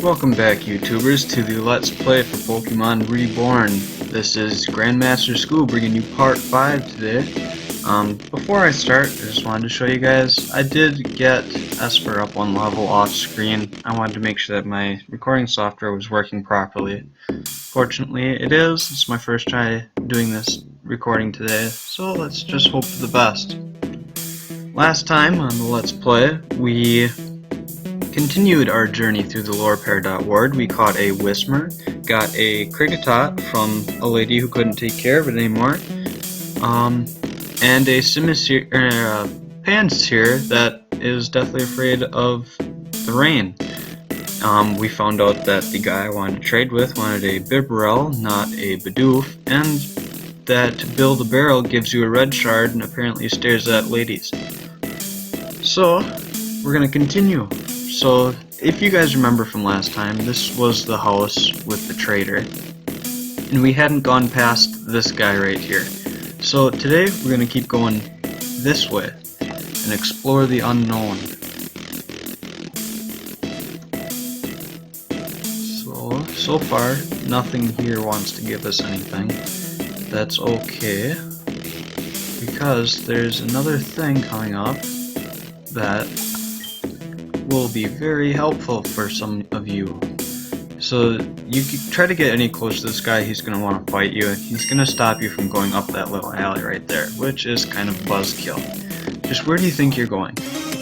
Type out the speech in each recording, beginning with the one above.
Welcome back, YouTubers, to the Let's Play for Pokemon Reborn. This is Grandmaster School bringing you part 5 today. Before I start, I just wanted to show you guys, I did get Esper up one level off screen. I wanted to make sure that my recording software was working properly. Fortunately, it is. It's my first try doing this recording today, so let's just hope for the best. Last time on the Let's Play, we continued our journey through the lore pair ward. We caught a Whismur, got a Kricketot from a lady who couldn't take care of it anymore, and a Panseer that is deathly afraid of the rain. We found out that the guy I wanted to trade with wanted a Bibarel, not a Bidoof, and that Bill the Barrel gives you a red shard and apparently stares at ladies. So, we're gonna continue. So, if you guys remember from last time, this was the house with the trader, and we hadn't gone past this guy right here. So today we're going to keep going this way and explore the unknown. So far, nothing here wants to give us anything. That's okay, because there's another thing coming up that will be very helpful for some of you. So you try to get any close to this guy, he's going to want to fight you, and he's going to stop you from going up that little alley right there, which is kind of buzzkill. Just where do you think you're going?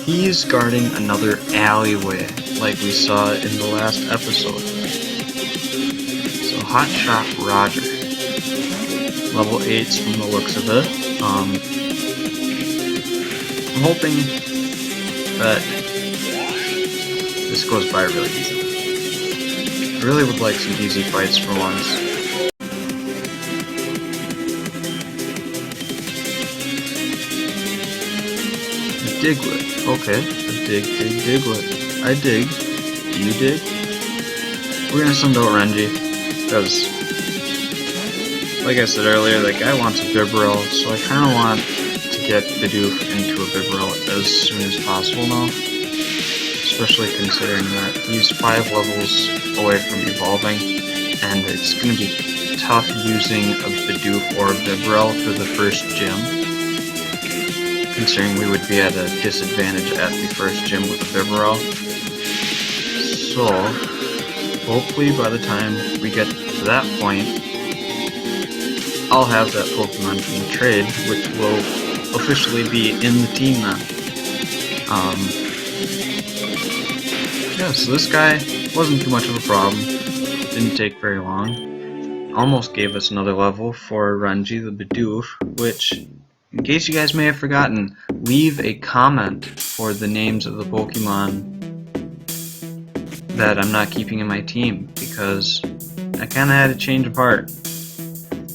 He's guarding another alleyway, like we saw in the last episode. So Hotshot Roger. Level 8s from the looks of it. I'm hoping that this goes by really easy. I really would like some easy fights for once. A Diglett. Okay. A Diglett. I dig. Do you dig? We're gonna send out Renji, because, like I said earlier, that guy wants a Bibarel, so I kinda want to get Bidoof into a Bibarel as soon as possible now. Especially considering that he's 5 levels away from evolving, and it's going to be tough using a Bidoof or a Bibarel for the first gym, considering we would be at a disadvantage at the first gym with a Bibarel. So, hopefully by the time we get to that point, I'll have that Pokemon from the trade, which will officially be in the team then. Yeah, so this guy wasn't too much of a problem. Didn't take very long. Almost gave us another level for Renji the Bidoof, which, in case you guys may have forgotten, leave a comment for the names of the Pokemon that I'm not keeping in my team, because I kinda had to change apart.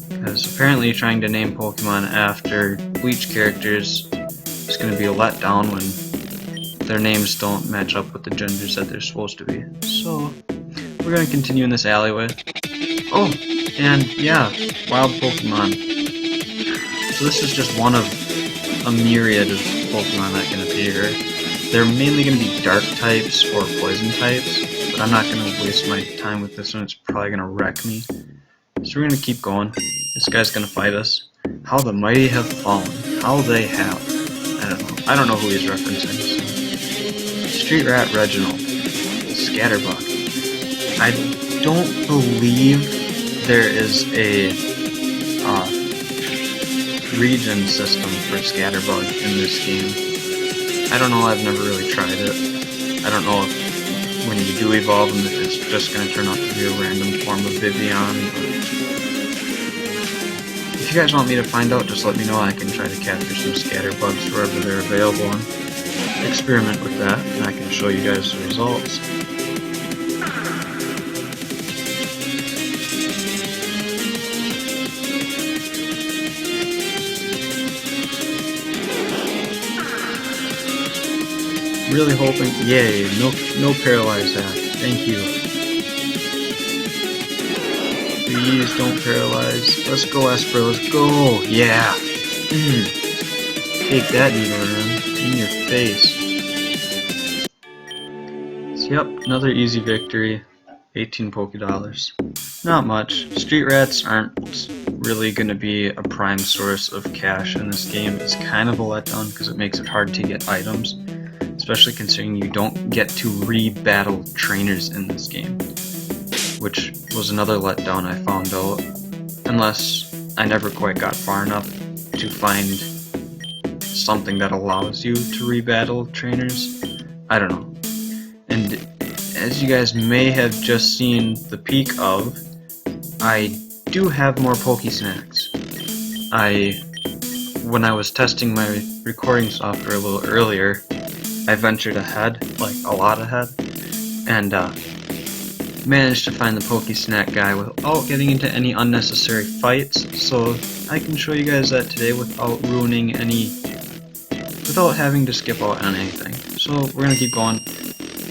Because apparently trying to name Pokemon after Bleach characters is gonna be a letdown when their names don't match up with the genders that they're supposed to be. So, we're going to continue in this alleyway. Oh, and yeah, wild Pokemon. So this is just one of a myriad of Pokemon that can appear. They're mainly going to be dark types or poison types, but I'm not going to waste my time with this one, it's probably going to wreck me. So we're going to keep going. This guy's going to fight us. How the mighty have fallen. How they have. I don't know. I don't know who he's referencing. So. Street Rat Reginald. Scatterbug. I don't believe there is a region system for Scatterbug in this game. I don't know, I've never really tried it. I don't know if when you do evolve them, if it's just going to turn out to be a random form of Vivian. But if you guys want me to find out, just let me know. I can try to capture some Scatterbugs wherever they're available and experiment with that, and I can show you guys the results. Really hoping, yay, no paralyze act, thank you. Please don't paralyze. Let's go, Esper, let's go, yeah. Take that, Nidoran, in your face. So, yep, another easy victory. 18 Poké Dollars. Not much. Street Rats aren't really going to be a prime source of cash in this game. It's kind of a letdown because it makes it hard to get items, especially considering you don't get to re-battle trainers in this game, which was another letdown I found out, unless I never quite got far enough to find something that allows you to re-battle trainers. I don't know. And as you guys may have just seen the peak of, I do have more Pokesnacks. When I was testing my recording software a little earlier, I ventured ahead, like a lot ahead, and managed to find the Pokesnack guy without getting into any unnecessary fights, so I can show you guys that today without ruining without having to skip out on anything. So we're gonna keep going.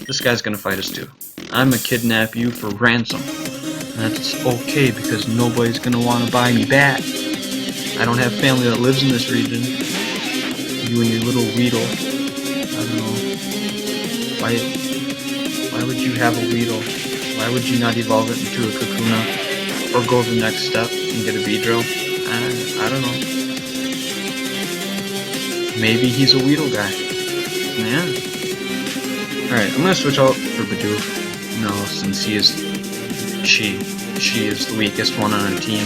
This guy's gonna fight us too. I'm gonna kidnap you for ransom. And that's okay because nobody's gonna wanna buy me back. I don't have family that lives in this region. You and your little Weedle. I don't know. Why would you have a Weedle? Why would you not evolve it into a Kakuna? Or go the next step and get a Beedrill? I don't know. Maybe he's a Weedle guy. Yeah. Alright, I'm gonna switch out for Bidoof. No, since she is the weakest one on our team.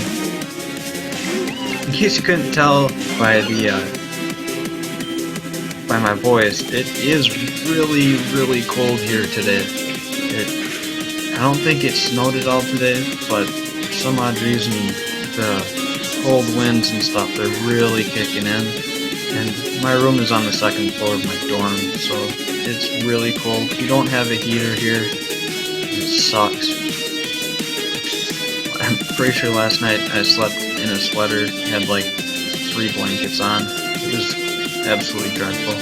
In case you couldn't tell by by my voice, it is really, really cold here today. I don't think it snowed at all today, but for some odd reason, the cold winds and stuff, they're really kicking in. And my room is on the second floor of my dorm, so it's really cold. You don't have a heater here. It sucks. I'm pretty sure last night I slept in a sweater, had like 3 blankets on. It was absolutely dreadful.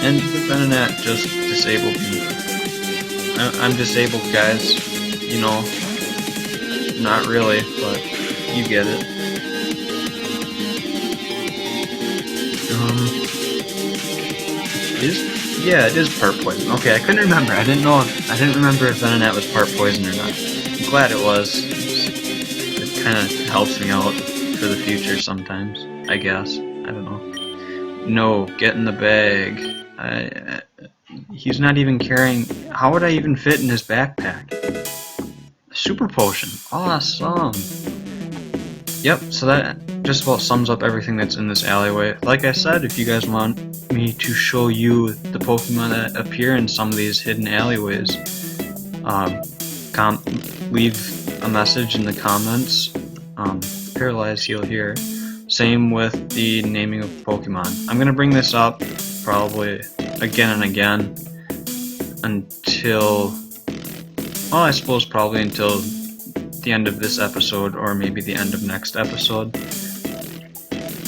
And the Venonat just disabled me. I'm disabled, guys. You know, not really, but you get it. Yeah, it is part poison. Okay, I couldn't remember. I didn't remember if Venonat was part poison or not. I'm glad it was. It kind of helps me out for the future sometimes, I guess. I don't know. No, get in the bag. He's not even carrying... How would I even fit in his backpack? Super potion. Awesome. Yep, so that just about sums up everything that's in this alleyway. Like I said, if you guys want me to show you the Pokemon that appear in some of these hidden alleyways, leave a message in the comments. Paralyzed Heal here. Same with the naming of Pokemon. I'm going to bring this up probably again and again until, well, I suppose probably until the end of this episode or maybe the end of next episode,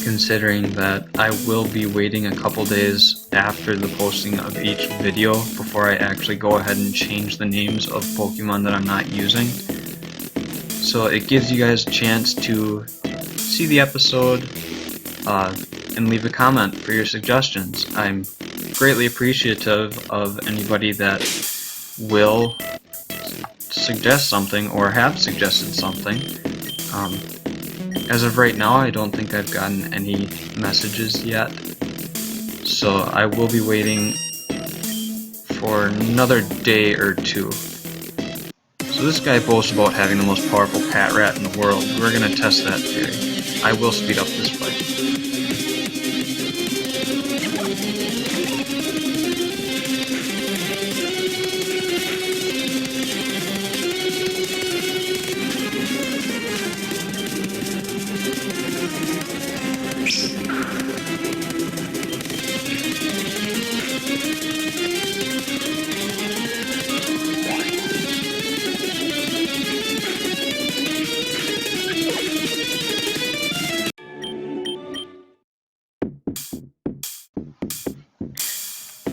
considering that I will be waiting a couple days after the posting of each video before I actually go ahead and change the names of Pokemon that I'm not using. So it gives you guys a chance to see the episode and leave a comment for your suggestions. I'm greatly appreciative of anybody that will suggest something or have suggested something. As of right now, I don't think I've gotten any messages yet, so I will be waiting for another day or two. So this guy boasts about having the most powerful Patrat in the world. We're gonna test that theory. I will speed up this fight.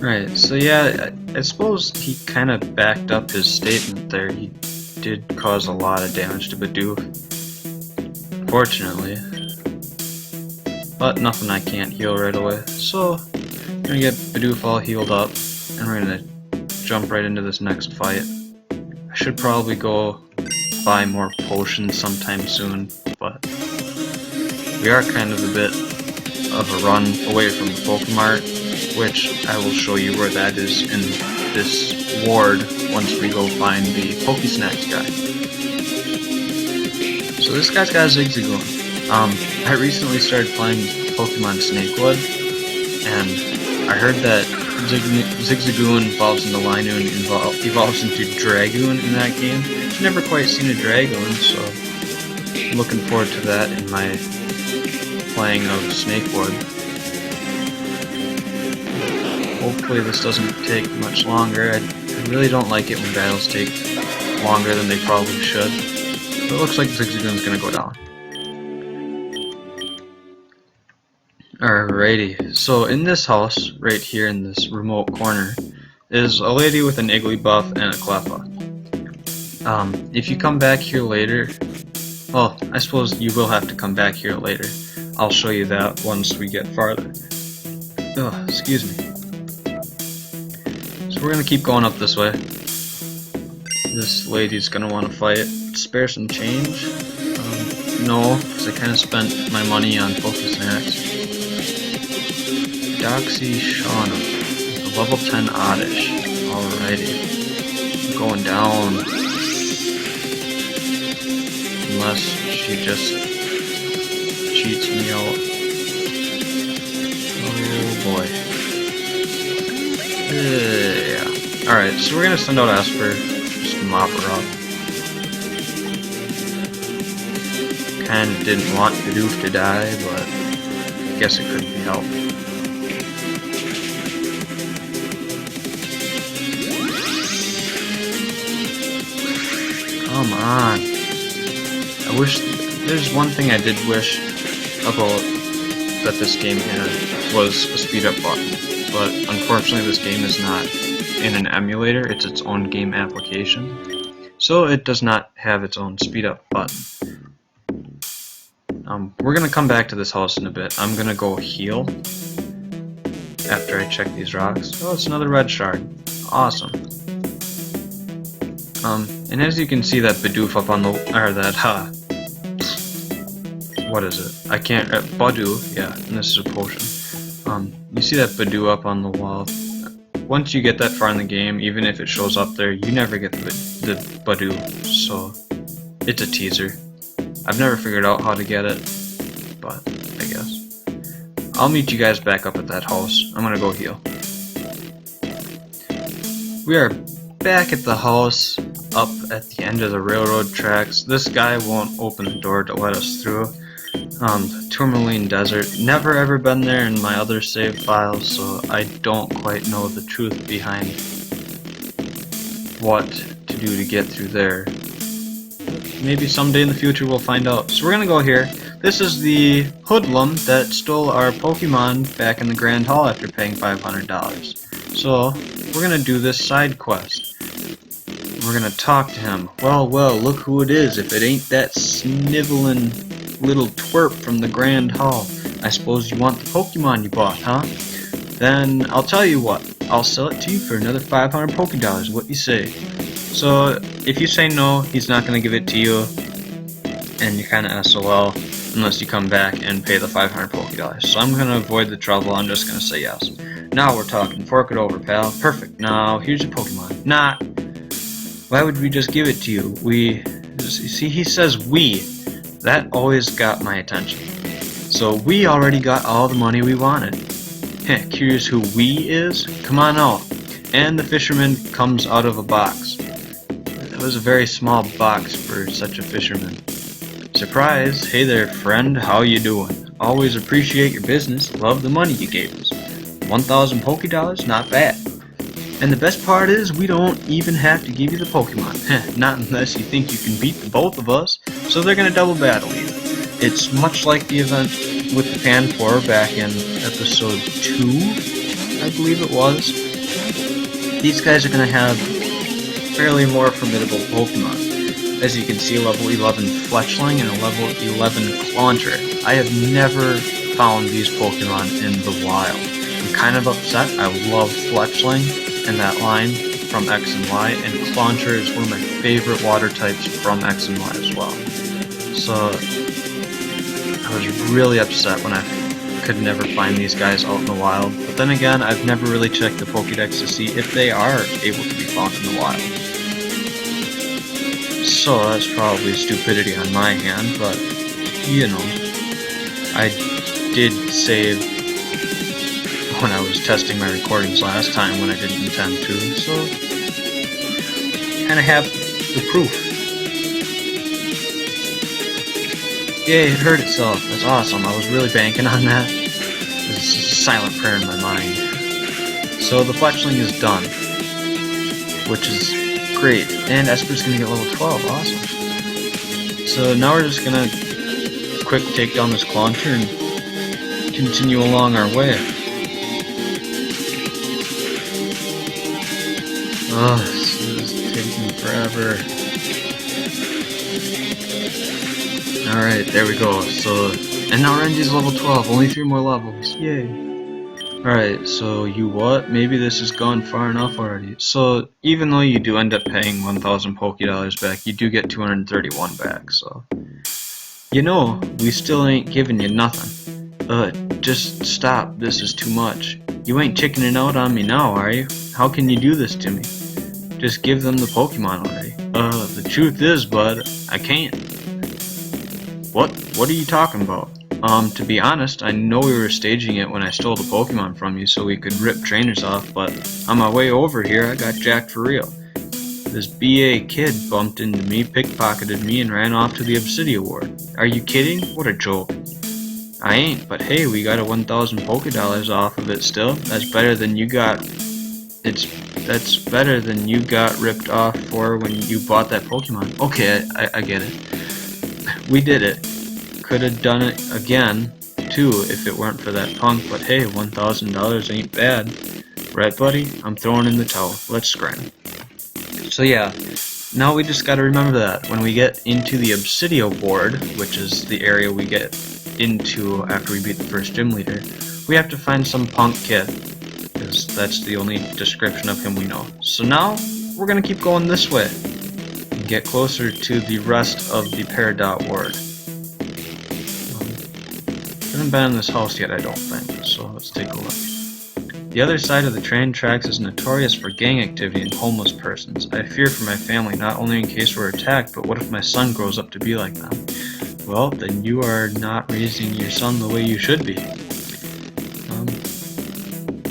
Right, so yeah, I suppose he kind of backed up his statement there. He did cause a lot of damage to Bidoof, fortunately. But nothing I can't heal right away. So, I'm gonna get Bidoof all healed up, and we're gonna jump right into this next fight. I should probably go buy more potions sometime soon, but we are kind of a bit of a run away from the Pokemart, which I will show you where that is in this ward once we go find the Pokesnacks guy. So this guy's got a Zigzagoon. I recently started playing Pokemon Snakewood, and I heard that Zigzagoon evolves into Linoon and evolves into Dragoon in that game. I've never quite seen a Dragoon, so I'm looking forward to that in my playing of Snakewood. Hopefully this doesn't take much longer. I really don't like it when battles take longer than they probably should. But it looks like Zigzagoon's gonna go down. Alrighty, so in this house, right here in this remote corner, is a lady with an Igglybuff and a Cleffa. If you come back here later, well, I suppose you will have to come back here later. I'll show you that once we get farther. Ugh, excuse me. So we're gonna keep going up this way. This lady's gonna want to fight. Spare some change? No, because I kind of spent my money on Pokesnacks. Doxy Shauna, a level 10 Oddish. Alrighty. I'm going down. Unless she just cheats me out. Oh boy. Yeah. Alright, so we're gonna send out Esper. Just mop her up. Kinda didn't want Bidoof to die, but I guess it couldn't be helped. Come on. I wish, there's one thing I did wish about that this game had, was a speed up button. But unfortunately this game is not in an emulator, it's its own game application. So it does not have its own speed up button. We're gonna come back to this house in a bit. I'm gonna go heal after I check these rocks. Oh, it's another red shard. Awesome. And as you can see, that Bidoof up on the, or that, what is it? I can't, Badoo, yeah, and this is a potion. You see that Badoo up on the wall. Once you get that far in the game, even if it shows up there, you never get the Badoo, so it's a teaser. I've never figured out how to get it, but I guess. I'll meet you guys back up at that house. I'm gonna go heal. We are back at the house, up at the end of the railroad tracks. This guy won't open the door to let us through. The Tourmaline Desert. Never ever been there in my other save files, so I don't quite know the truth behind what to do to get through there. Maybe someday in the future we'll find out. So we're gonna go here. This is the hoodlum that stole our Pokemon back in the Grand Hall after paying $500. So we're gonna do this side quest. We're gonna talk to him. Well, look who it is, if it ain't that sniveling little twerp from the Grand Hall. I suppose you want the Pokemon you bought, huh? Then I'll tell you what, I'll sell it to you for another 500 Pokedollars, what you say? So if you say no, he's not gonna give it to you, and you're kinda SOL, unless you come back and pay the 500 Pokedollars. So I'm gonna avoid the trouble, I'm just gonna say yes. Now we're talking, fork it over, pal. Perfect, now here's your Pokemon. Nah, why would we just give it to you? See, he says we. That always got my attention. So we already got all the money we wanted. Heh, curious who we is? Come on out. And the fisherman comes out of a box. That was a very small box for such a fisherman. Surprise! Hey there, friend, how you doing? Always appreciate your business, love the money you gave us. 1,000 Pokedollars? Not bad. And the best part is, we don't even have to give you the Pokemon. Not unless you think you can beat the both of us, so they're gonna double battle you. It's much like the event with the Panpour back in episode 2, I believe it was. These guys are gonna have fairly more formidable Pokemon. As you can see, level 11 Fletchling and a level 11 Clauncher. I have never found these Pokemon in the wild. I'm kind of upset. I love Fletchling and that line, from X and Y, and Clauncher is one of my favorite water types from X and Y as well. So I was really upset when I could never find these guys out in the wild. But then again, I've never really checked the Pokédex to see if they are able to be found in the wild. So that's probably stupidity on my hand, but you know, I did save when I was testing my recordings last time when I didn't intend to, so kind of have the proof. Yay, it hurt itself. That's awesome. I was really banking on that. This is a silent prayer in my mind. So the fletchling is done, which is great. And Esper's gonna get level 12. Awesome. So now we're just gonna quick take down this Clauncher and continue along our way. Oh, this is taking forever. Alright, there we go. So, and now Renji's level 12, only 3 more levels. Yay. Alright, so you what? Maybe this has gone far enough already. So, even though you do end up paying 1,000 Pokédollars back, you do get 231 back, so. You know, we still ain't giving you nothing. Just stop. This is too much. You ain't chickening out on me now, are you? How can you do this to me? Just give them the Pokemon already. The truth is, bud, I can't. What are you talking about? To be honest, I know we were staging it when I stole the Pokemon from you so we could rip trainers off, but on my way over here, I got jacked for real. This BA kid bumped into me, pickpocketed me, and ran off to the Obsidian Ward. Are you kidding? What a joke. I ain't, but hey, we got a 1,000 Pokédollars off of it still. That's better than you got. That's better than you got ripped off for when you bought that Pokemon. Okay, I get it. We did it. Could have done it again, too, if it weren't for that punk, but hey, $1,000 ain't bad. Right, buddy? I'm throwing in the towel. Let's scram. So yeah, now we just gotta remember that. When we get into the Obsidian Ward, which is the area we get into after we beat the first gym leader, we have to find some punk kid, because that's the only description of him we know. So now, we're gonna keep going this way, and get closer to the rest of the Peridot Ward. Haven't been in this house yet, I don't think, so let's take a look. The other side of the train tracks is notorious for gang activity and homeless persons. I fear for my family, not only in case we're attacked, but what if my son grows up to be like them? Well, then you are not raising your son the way you should be.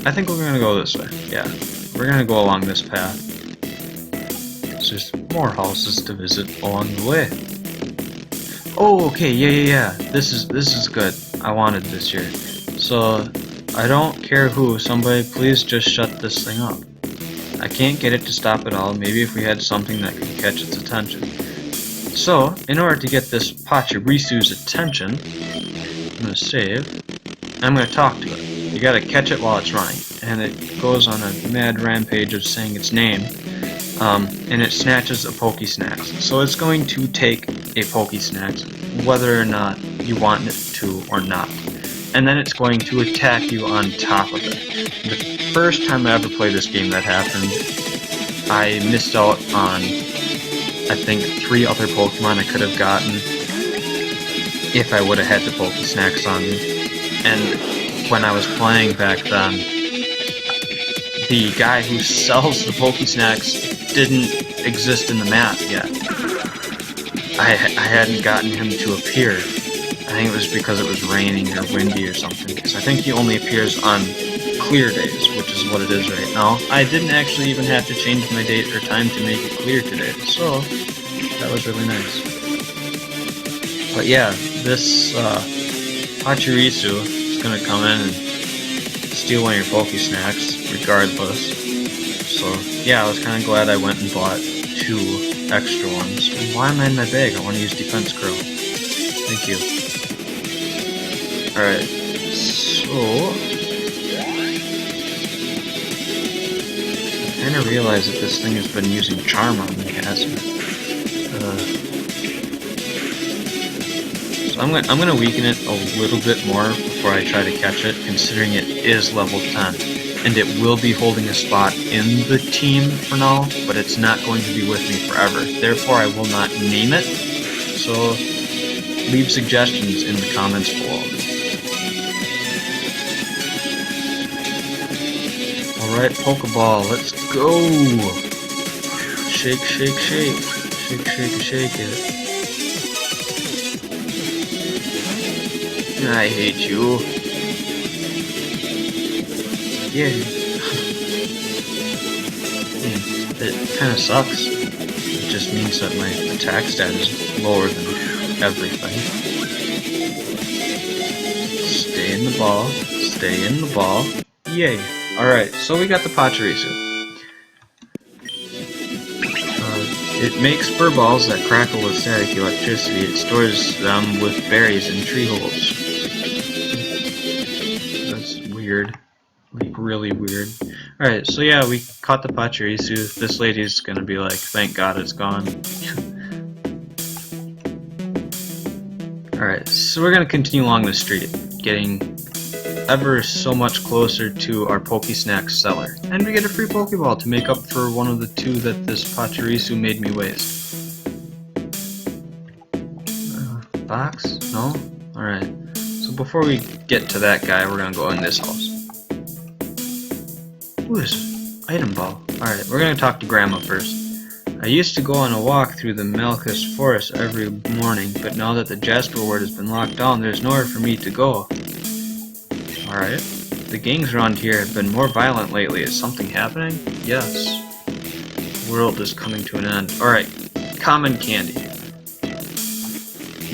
I think we're gonna go this way. Yeah, we're gonna go along this path. There's more houses to visit along the way. Oh, okay, yeah. This is good. I wanted this here. So, I don't care who, somebody please just shut this thing up. I can't get it to stop at all. Maybe if we had something that could catch its attention. So, in order to get this Pachyrisu's attention, I'm gonna save. I'm gonna talk to it. You gotta catch it while it's running, and it goes on a mad rampage of saying its name, and it snatches a Pokesnacks. So it's going to take a Pokesnacks, whether or not you want it to or not. And then it's going to attack you on top of it. The first time I ever played this game that happened, I missed out on, I think, 3 other Pokemon I could have gotten if I would have had the Pokesnacks on me. And when I was playing back then, the guy who sells the Pokesnacks didn't exist in the map yet. I hadn't gotten him to appear. I think it was because it was raining or windy or something, because I think he only appears on clear days, which is what it is right now. I didn't actually even have to change my date or time to make it clear today, so that was really nice. But yeah, this Pachirisu is going to come in and steal one of your Pokesnacks, regardless. So yeah, I was kind of glad I went and bought 2 extra ones. Why am I in my bag? I want to use Defense Curl. Thank you. Alright, so I kind of realize that this thing has been using Charm on me, hasn't it? So I'm gonna weaken it a little bit more before I try to catch it, considering it is level 10. and it will be holding a spot in the team for now, but it's not going to be with me forever. Therefore, I will not name it, so leave suggestions in the comments below. Alright, Pokeball, let's go! Shake, shake, shake. Shake, shake, shake it. I hate you. Yeah. It kinda sucks. It just means that my attack stat is lower than everything. Stay in the ball. Stay in the ball. Yay. Alright, so we got the Pachirisu. It makes fur balls that crackle with static electricity. It stores them with berries in tree holes. That's weird. Like, really weird. Alright, so yeah, we caught the Pachirisu. This lady's gonna be like, thank God it's gone. Alright, so we're gonna continue along the street, getting ever so much closer to our Pokesnack seller. And we get a free Pokeball to make up for one of the two that this Pachirisu made me waste. Box? No? Alright. So before we get to that guy, we're gonna go in this house. Ooh, there's item ball. Alright, we're gonna talk to Grandma first. I used to go on a walk through the Malkus Forest every morning, but now that the Jasper Ward has been locked down, there's nowhere for me to go. Alright. The gangs around here have been more violent lately. Is something happening? Yes. The world is coming to an end. Alright. Common candy.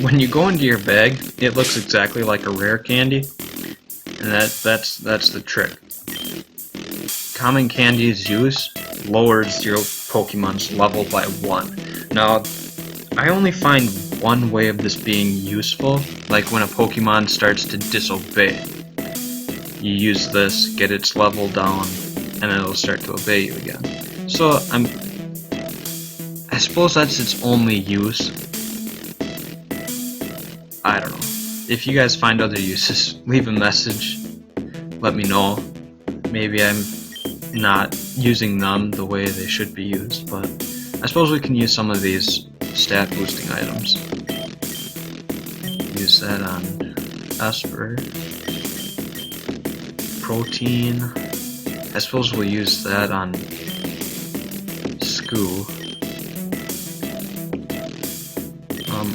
When you go into your bag, it looks exactly like a rare candy. And that's the trick. Common candy's use lowers your Pokemon's level by 1. Now, I only find one way of this being useful, like when a Pokemon starts to disobey. You use this, get its level down, and it'll start to obey you again. So, I suppose that's its only use. I don't know. If you guys find other uses, leave a message. Let me know. Maybe I'm not using them the way they should be used, but I suppose we can use some of these stat boosting items. Use that on Esper. Protein. I suppose we'll use that on Scoo.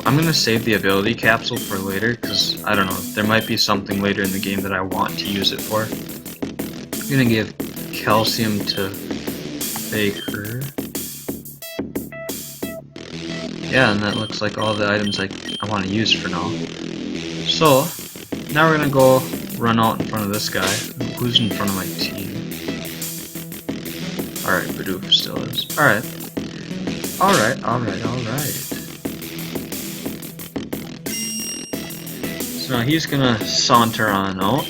I'm gonna save the ability capsule for later, because, I don't know, there might be something later in the game that I want to use it for. I'm gonna give calcium to Baker. Yeah, and that looks like all the items I want to use for now. So, now we're gonna go run out in front of this guy. Who's in front of my team? Alright, Bidoof still is. Alright. Alright. So now he's gonna saunter on out.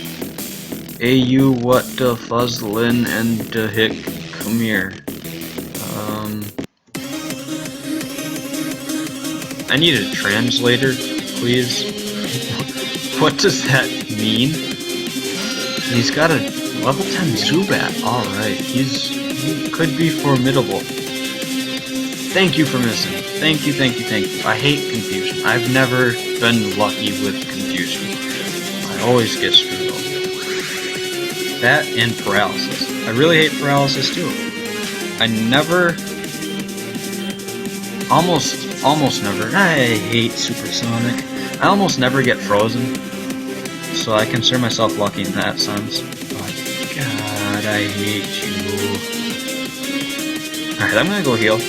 Hey you, what the fuzzlin' and the hick, come here. I need a translator, please. What does that mean? He's got a level 10 Zubat. Alright, he could be formidable. Thank you for missing. Thank you. I hate confusion. I've never been lucky with confusion. I always get screwed over. That and paralysis. I really hate paralysis too. I never... Almost never. I hate supersonic. I almost never get frozen. So I consider myself lucky in that sense. But God, I hate you. Alright, I'm gonna go heal.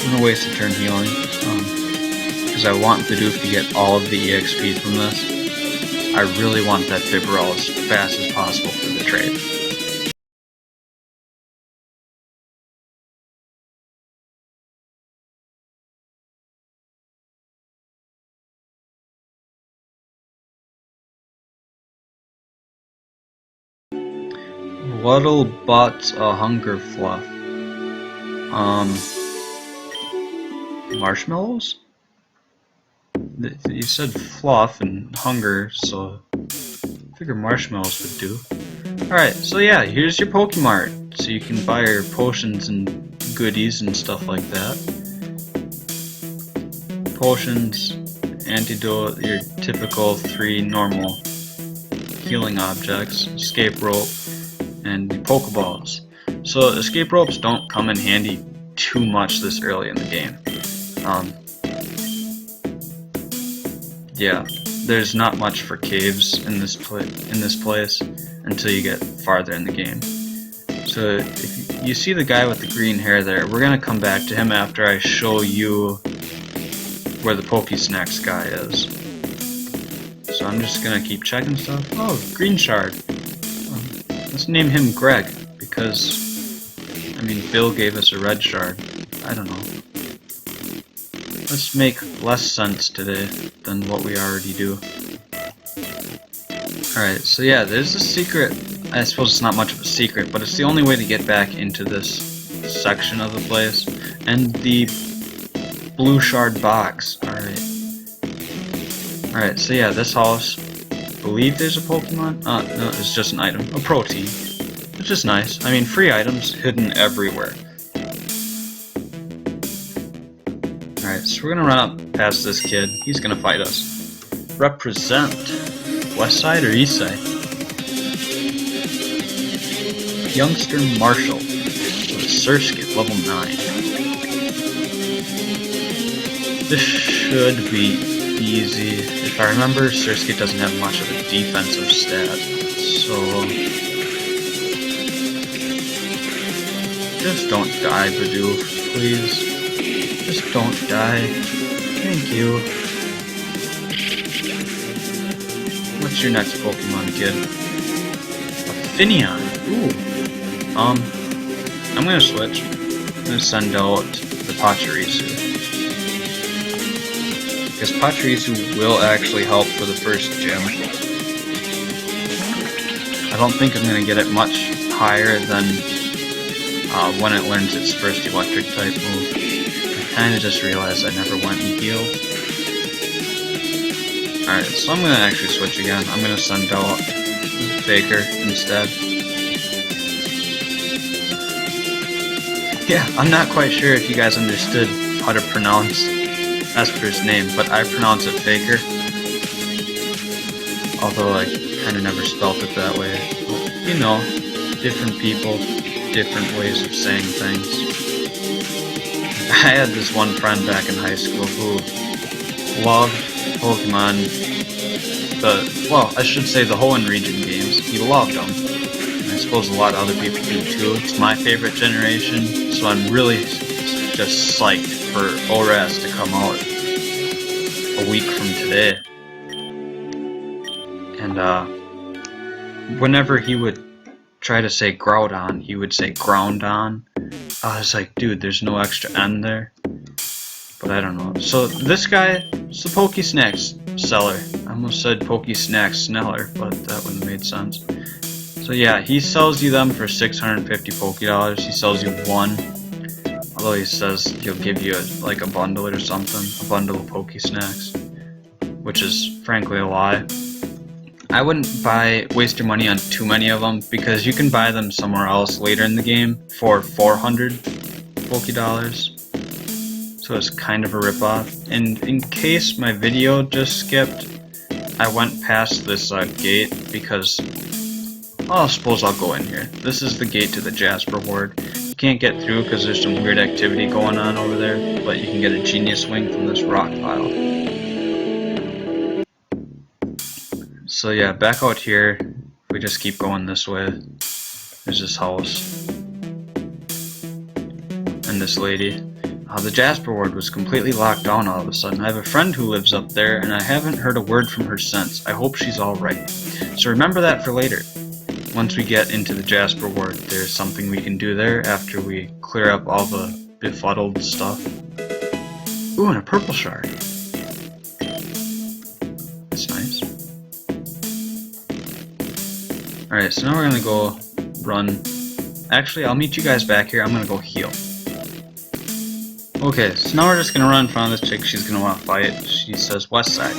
I'm gonna waste a turn healing. Because I want Bidoof to get all of the EXP from this. I really want that Bibarel as fast as possible for the trade. Waddle bought a hunger fluff. Marshmallows? You said fluff and hunger, so Figure marshmallows would do. Alright, so yeah, here's your Pokemart. So you can buy your potions and goodies and stuff like that. Potions, antidote, your typical 3 normal healing objects, escape rope, and the Pokeballs. So escape ropes don't come in handy too much this early in the game. Yeah, there's not much for caves in this place until you get farther in the game. So if you see the guy with the green hair there, we're gonna come back to him after I show you where the Pokesnacks guy is. So I'm just gonna keep checking stuff. Oh, green shard. Let's name him Greg because, I mean, Bill gave us a red shard. I don't know. Let's make less sense today than what we already do. Alright, so yeah, there's a secret. I suppose it's not much of a secret, but it's the only way to get back into this section of the place. And the blue shard box. Alright. Alright, so yeah, this house. I believe there's a Pokemon. No, it's just an item. A protein. Which is nice. I mean, free items hidden everywhere. Alright, so we're gonna run up past this kid. He's gonna fight us. Represent. West side or east side? Youngster Marshall. With Surskit, level 9. This should be easy. If I remember, Surskit doesn't have much of a defensive stat. So just don't die, Bidoof, please. Just don't die. Thank you. What's your next Pokemon, kid? A Finneon. Ooh. I'm gonna switch. I'm gonna send out the Pachirisu. Because Pachirisu will actually help for the first gym. I don't think I'm gonna get it much higher than when it learns its first electric type move. I kinda just realized I never went and healed. Alright, so I'm gonna actually switch again. I'm gonna send out Faker instead. Yeah, I'm not quite sure if you guys understood how to pronounce Esper's name, but I pronounce it Faker. Although I kinda never spelt it that way. You know, different people, different ways of saying things. I had this one friend back in high school who loved Pokemon, well, I should say the Hoenn region games. He loved them. And I suppose a lot of other people do too. It's my favorite generation, so I'm really just psyched for ORAS to come out a week from today. And whenever he would try to say Groudon, he would say Groundon. I was like, dude, there's no extra N there. But I don't know. So this guy is the Pokesnacks seller. I almost said Pokesnacks Sneller, but that wouldn't have made sense. So yeah, he sells you them for 650 Pokédollars. He sells you one. Although he says he'll give you like a bundle or something. A bundle of Pokesnacks. Which is frankly a lie. I wouldn't waste your money on too many of them, because you can buy them somewhere else later in the game for 400 Pokédollars. So it's kind of a ripoff. And in case my video just skipped, I went past this gate because, well, I suppose I'll go in here. This is the gate to the Jasper Ward. You can't get through because there's some weird activity going on over there, but you can get a Genius Wing from this rock pile. So yeah, back out here, we just keep going this way. There's this house. And this lady. The Jasper Ward was completely locked down all of a sudden. I have a friend who lives up there, and I haven't heard a word from her since. I hope she's alright. So remember that for later. Once we get into the Jasper Ward, there's something we can do there after we clear up all the befuddled stuff. Ooh, and a purple shard. That's nice. Alright, so now we're gonna go run. Actually, I'll meet you guys back here. I'm gonna go heal. Okay, so now we're just gonna run in front of this chick. She's gonna want to fight. She says west side.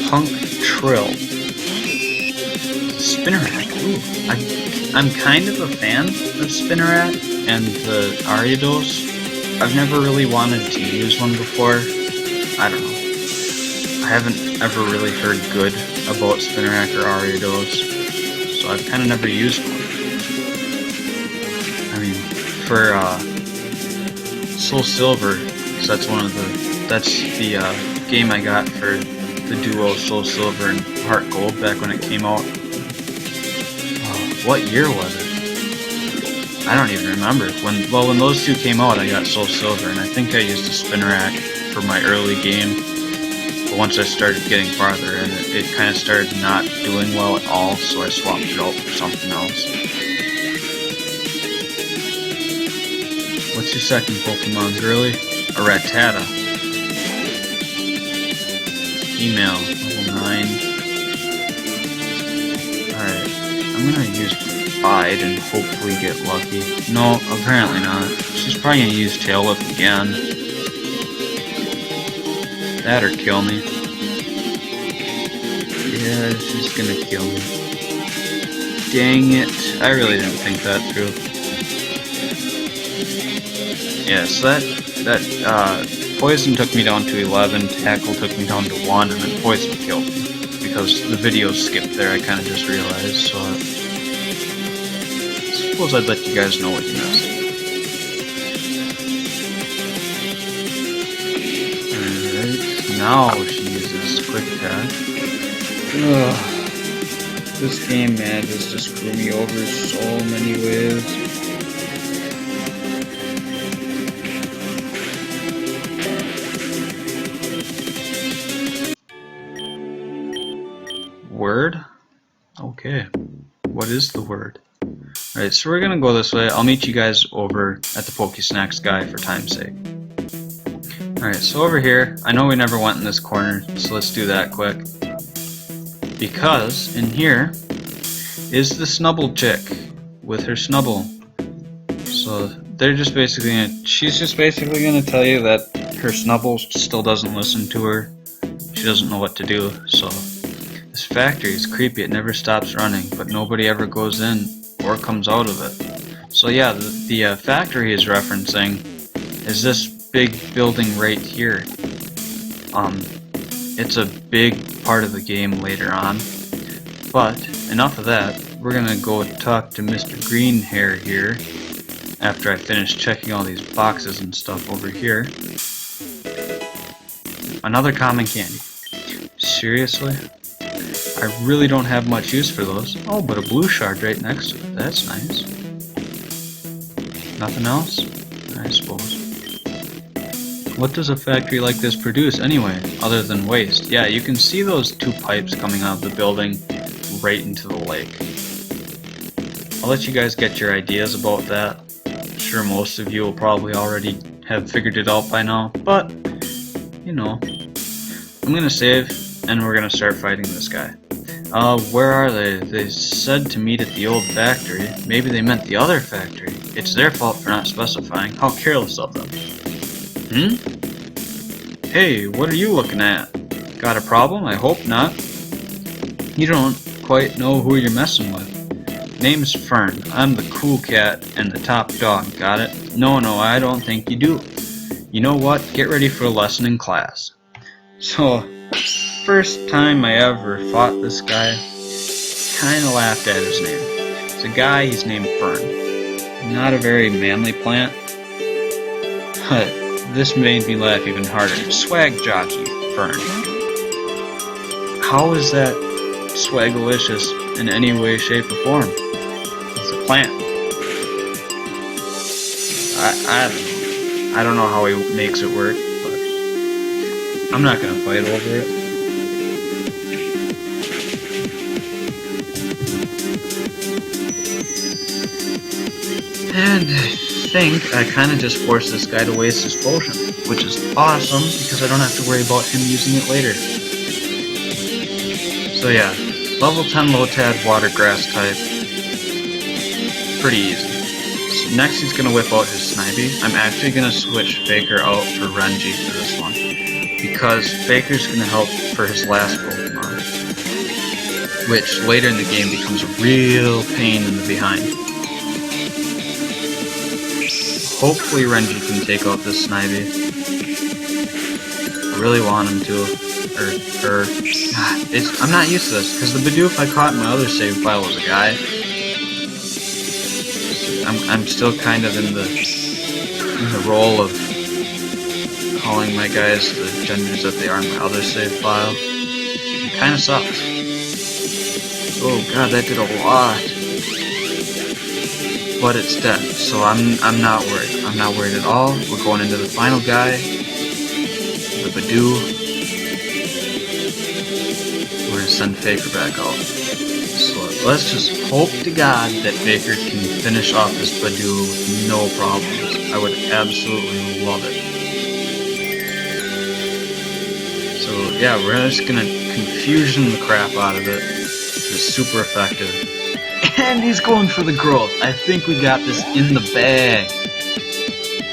Punk Trill. Spinnerack. Ooh, I'm kind of a fan of Spinnerack and the Ariados. I've never really wanted to use one before. I don't know. I haven't ever really heard good about Spinnerack or Ariados, so I've kind of never used one. I mean, for Soul Silver, so that's the game I got for the duo Soul Silver and Heart Gold back when it came out. What year was it? I don't even remember. When those two came out, I got Soul Silver, and I think I used a Spinnerack for my early game. But once I started getting farther in, it kind of started not doing well at all, so I swapped it out for something else. What's your second Pokemon, girly? A Rattata. Female, level 9. Alright, I'm gonna use Bide and hopefully get lucky. No, apparently not. She's probably gonna use Tail Whip again. That or kill me. Yeah, she's gonna kill me. Dang it. I really didn't think that through. Yeah, so that Poison took me down to 11, Tackle took me down to 1, and then Poison killed me. Because the video skipped there, I kind of just realized, so I suppose I'd let you guys know what you missed. Alright, now she uses Quick Attack. Ugh. This game manages to screw me over so many ways. Word? Okay. What is the word? Alright, so we're gonna go this way. I'll meet you guys over at the Pokesnacks guy for time's sake. Alright, so over here, I know we never went in this corner, so let's do that quick. Because in here is the Snubble chick with her Snubble. So they're just basically she's just basically gonna tell you that her Snubble still doesn't listen to her. She doesn't know what to do, so this factory is creepy. It never stops running, but nobody ever goes in or comes out of it. So yeah, the factory is referencing is this big building right here. It's a big part of the game later on. But enough of that. We're gonna go talk to Mr. Greenhair here after I finish checking all these boxes and stuff over here. Another common candy. Seriously? I really don't have much use for those. Oh, but a blue shard right next to it. That's nice. Nothing else? I suppose. What does a factory like this produce anyway, other than waste? Yeah, you can see those two pipes coming out of the building right into the lake. I'll let you guys get your ideas about that. I'm sure most of you will probably already have figured it out by now, but, you know. I'm gonna save, and we're gonna start fighting this guy. Where are they? They said to meet at the old factory. Maybe they meant the other factory. It's their fault for not specifying. How careless of them. Hey, what are you looking at? Got a problem? I hope not. You don't quite know who you're messing with. Name's Fern. I'm the cool cat and the top dog. Got it? No, I don't think you do. You know what? Get ready for a lesson in class. So, first time I ever fought this guy, kinda laughed at his name. It's a guy, he's named Fern. Not a very manly plant. This made me laugh even harder. Swag jockey, Fern. How is that swagalicious in any way, shape, or form? It's a plant. I don't know how he makes it work, but I'm not gonna fight over it. And I think I kind of just forced this guy to waste his potion, which is awesome because I don't have to worry about him using it later. So yeah, level 10 Lotad water grass type. Pretty easy. So next he's going to whip out his Snivy. I'm actually going to switch Faker out for Renji for this one, because Faker's going to help for his last Pokemon. which later in the game becomes a real pain in the behind. Hopefully Renji can take out this Snivy. I really want him to. Or I'm not used to this, because the Bidoof I caught in my other save file was a guy. I'm still kind of in the role of calling my guys the genders that they are in my other save file. It kind of sucks. Oh god, that did a lot. But it's dead, so I'm not worried. I'm not worried at all. We're going into the final guy, the Bidoof. We're gonna send Faker back out. So let's just hope to God that Faker can finish off this Bidoof with no problems. I would absolutely love it. So yeah, we're just gonna confusion the crap out of it. It's super effective. And he's going for the growth. I think we got this in the bag.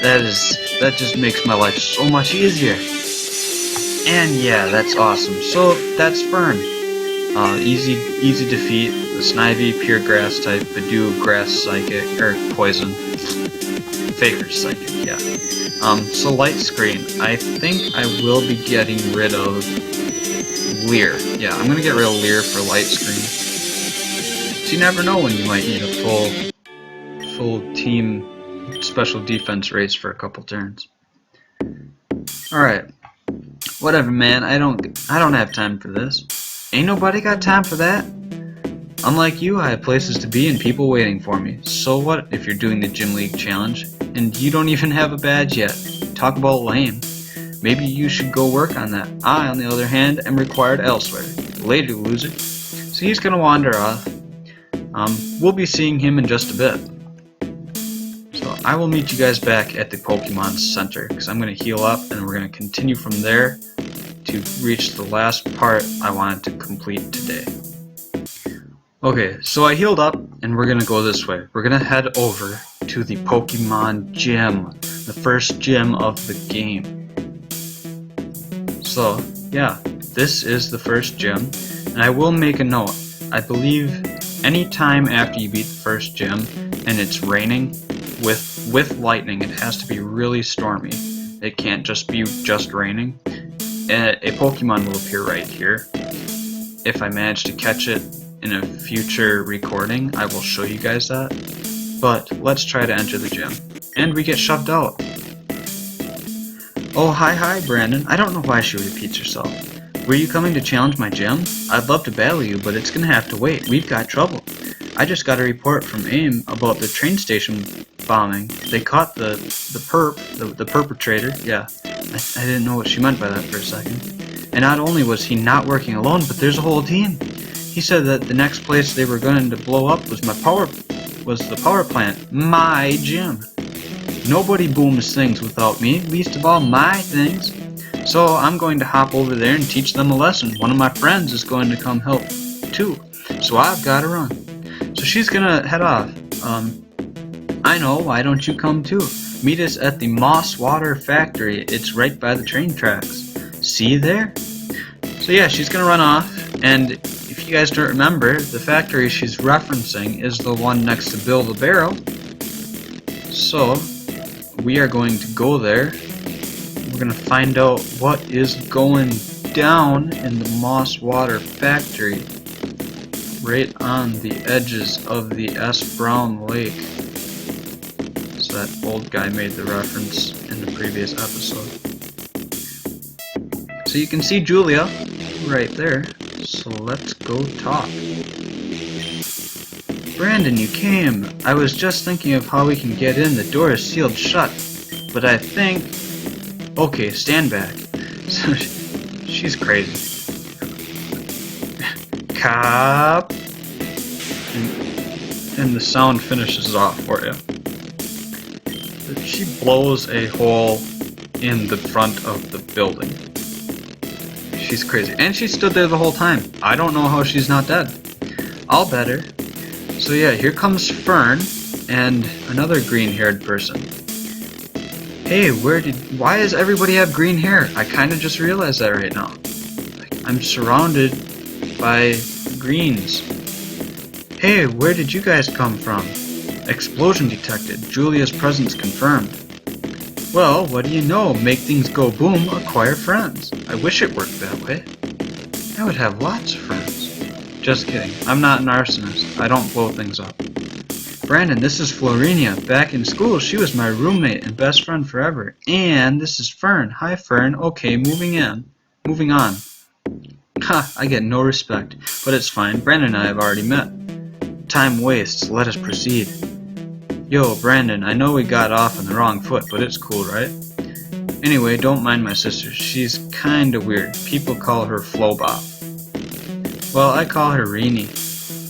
That just makes my life so much easier. And yeah, that's awesome. So that's Fern. Easy defeat. The Snivy, pure grass type. Bidoof, grass psychic, or poison. Faker psychic, yeah. So light screen. I think I will be getting rid of Leer. Yeah, I'm gonna get rid of Leer for light screen. So you never know when you might need a full team special defense race for a couple turns. Alright. Whatever, man. I don't have time for this. Ain't nobody got time for that. Unlike you, I have places to be and people waiting for me. So what if you're doing the Gym League challenge and you don't even have a badge yet? Talk about lame. Maybe you should go work on that. I, on the other hand, am required elsewhere. Later, loser. So he's gonna wander off. We'll be seeing him in just a bit. So I will meet you guys back at the Pokemon Center, because I'm going to heal up and we're going to continue from there to reach the last part I wanted to complete today. Okay, so I healed up and we're going to go this way. We're going to head over to the Pokemon Gym, the first gym of the game. So yeah, this is the first gym, and I will make a note. I believe any time after you beat the first gym and it's raining with lightning, it has to be really stormy. It can't just be just raining. A Pokemon will appear right here. If I manage to catch it in a future recording, I will show you guys that. But let's try to enter the gym. And we get shoved out. Oh, hi, Brandon. I don't know why she repeats herself. Were you coming to challenge my gym? I'd love to battle you, but it's gonna have to wait. We've got trouble. I just got a report from AIM about the train station bombing. They caught the perpetrator. Yeah, I didn't know what she meant by that for a second. And not only was he not working alone, but there's a whole team. He said that the next place they were going to blow up was the power plant, my gym. Nobody booms things without me, least of all my things. So I'm going to hop over there and teach them a lesson. One of my friends is going to come help too. So I've got to run. So she's gonna head off. I know, why don't you come too? Meet us at the Moss Water Factory. It's right by the train tracks. See you there? So yeah, she's gonna run off, and if you guys don't remember, the factory she's referencing is the one next to Bill the Barrel. So we are going to go there. We're gonna find out what is going down in the Moss Water Factory, right on the edges of the S. Brown Lake. So that old guy made the reference in the previous episode. So you can see Julia right there. So let's go talk. Brandon, you came. I was just thinking of how we can get in. The door is sealed shut. But I think... Okay, stand back. So she's crazy. Cop. And the sound finishes off for you. She blows a hole in the front of the building. She's crazy. And she stood there the whole time. I don't know how she's not dead. I'll bet her. So yeah, here comes Fern and another green-haired person. Hey, why does everybody have green hair? I kind of just realized that right now. I'm surrounded by greens. Hey, where did you guys come from? Explosion detected. Julia's presence confirmed. Well, what do you know? Make things go boom, acquire friends. I wish it worked that way. I would have lots of friends. Just kidding. I'm not an arsonist. I don't blow things up. Brandon, this is Florinia. Back in school, she was my roommate and best friend forever. And this is Fern. Hi, Fern. Okay, moving on. Ha, I get no respect. But it's fine. Brandon and I have already met. Time wastes. Let us proceed. Yo, Brandon, I know we got off on the wrong foot, but it's cool, right? Anyway, don't mind my sister. She's kinda weird. People call her Flowbop. Well, I call her Rini,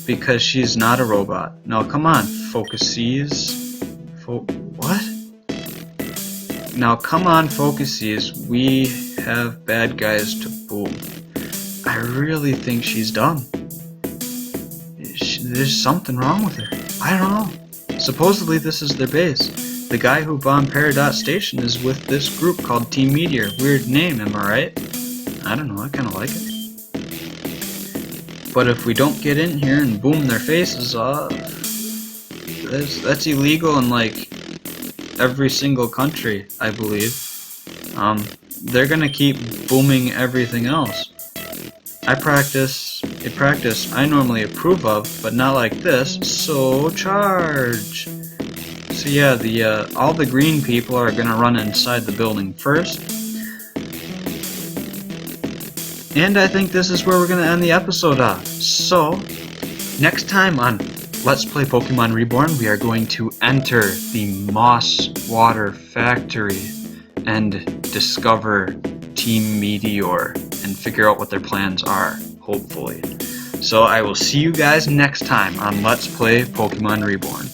because she's not a robot. Now, come on, Focuses. What? Now, come on, Focuses. We have bad guys to boom. I really think she's dumb. There's something wrong with her. I don't know. Supposedly this is their base. The guy who bombed Peridot Station is with this group called Team Meteor. Weird name, am I right? I don't know, I kinda like it. But if we don't get in here and boom their faces off, that's illegal in like every single country, I believe. They're gonna keep booming everything else. I practice a practice I normally approve of, but not like this, so charge! So yeah, all the green people are gonna run inside the building first. And I think this is where we're gonna end the episode off. So, next time on Let's Play Pokemon Reborn, we are going to enter the Moss Water Factory and discover Team Meteor and figure out what their plans are, hopefully. So I will see you guys next time on Let's Play Pokemon Reborn.